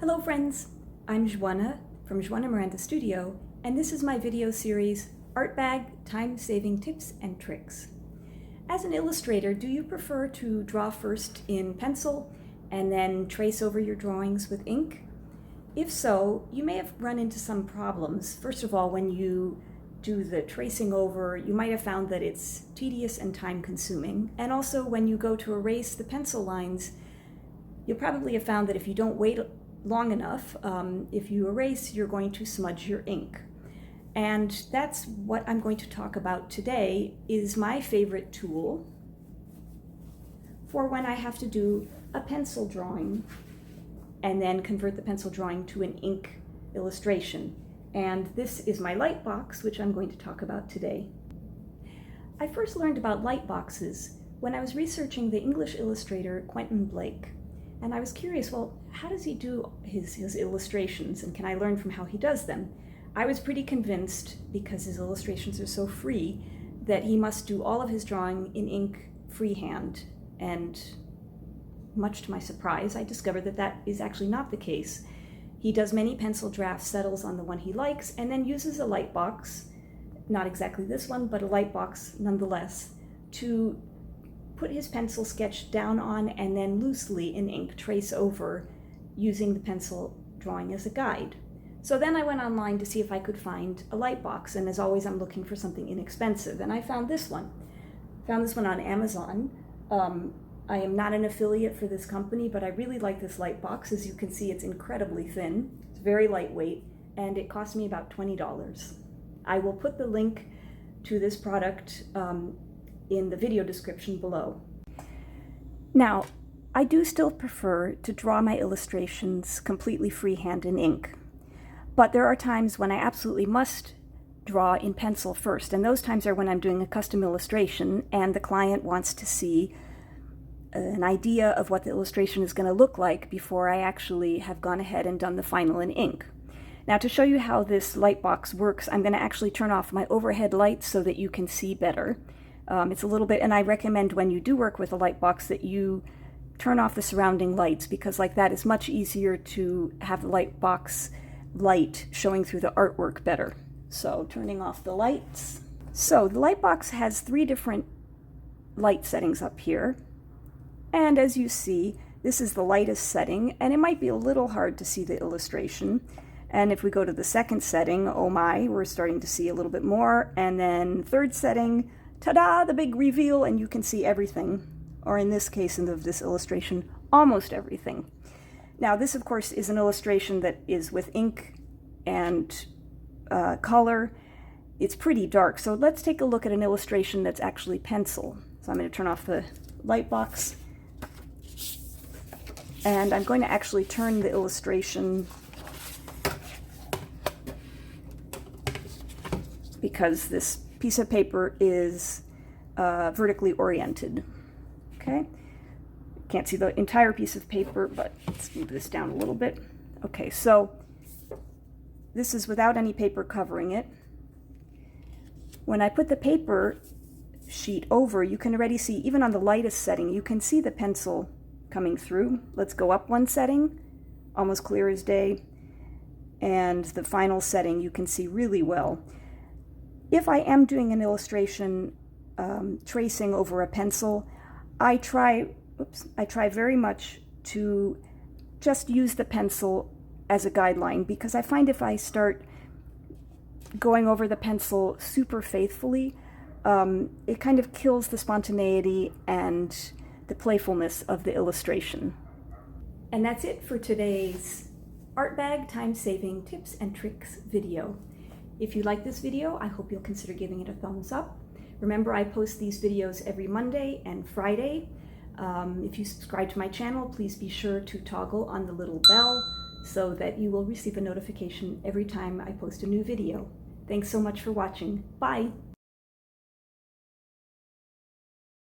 Hello friends, I'm Joana from Joana Miranda Studio, and this is my video series, Art Bag Time-Saving Tips and Tricks. As an illustrator, do you prefer to draw first in pencil and then trace over your drawings with ink? If so, you may have run into some problems. First of all, when you do the tracing over, you might have found that it's tedious and time-consuming. And also, when you go to erase the pencil lines, you'll probably have found that if you don't wait long enough, if you erase, you're going to smudge your ink. And that's what I'm going to talk about today, is my favorite tool for when I have to do a pencil drawing and then convert the pencil drawing to an ink illustration. And this is my light box, which I'm going to talk about today. I first learned about light boxes when I was researching the English illustrator Quentin Blake. And I was curious, well, how does he do his illustrations, and can I learn from how he does them? I was pretty convinced, because his illustrations are so free, that he must do all of his drawing in ink freehand. And much to my surprise, I discovered that that is actually not the case. He does many pencil drafts, settles on the one he likes, and then uses a light box, not exactly this one, but a light box nonetheless, to put his pencil sketch down on and then loosely in ink trace over, using the pencil drawing as a guide. So then I went online to see if I could find a light box, and as always I'm looking for something inexpensive, and I found this one. Found this one on Amazon. I am not an affiliate for this company, but I really like this light box. As you can see, it's incredibly thin, it's very lightweight, and it cost me about $20. I will put the link to this product in the video description below. Now, I do still prefer to draw my illustrations completely freehand in ink, but there are times when I absolutely must draw in pencil first, and those times are when I'm doing a custom illustration and the client wants to see an idea of what the illustration is going to look like before I actually have gone ahead and done the final in ink. Now, to show you how this light box works, I'm going to actually turn off my overhead lights so that you can see better. It's a little bit, and I recommend when you do work with a light box that you turn off the surrounding lights, because like that is much easier to have the light box light showing through the artwork better. So turning off the lights. So the light box has 3 different light settings up here. And as you see, this is the lightest setting, and it might be a little hard to see the illustration. And if we go to the second setting, oh my, we're starting to see a little bit more. And then third setting, ta-da, the big reveal, and you can see everything, or in this case, in this illustration, almost everything. Now, this, of course, is an illustration that is with ink and color. It's pretty dark, so let's take a look at an illustration that's actually pencil. So I'm going to turn off the light box, and I'm going to actually turn the illustration, because this piece of paper is vertically oriented. Okay, can't see the entire piece of paper, but let's move this down a little bit. Okay, so this is without any paper covering it. When I put the paper sheet over, you can already see, even on the lightest setting, you can see the pencil coming through. Let's go up one setting, almost clear as day, and the final setting you can see really well. If I am doing an illustration tracing over a pencil, I try very much to just use the pencil as a guideline, because I find if I start going over the pencil super faithfully, it kind of kills the spontaneity and the playfulness of the illustration. And that's it for today's Art Bag Time-Saving Tips and Tricks video. If you like this video, I hope you'll consider giving it a thumbs up. Remember, I post these videos every Monday and Friday. If you subscribe to my channel, please be sure to toggle on the little bell so that you will receive a notification every time I post a new video. Thanks so much for watching. Bye!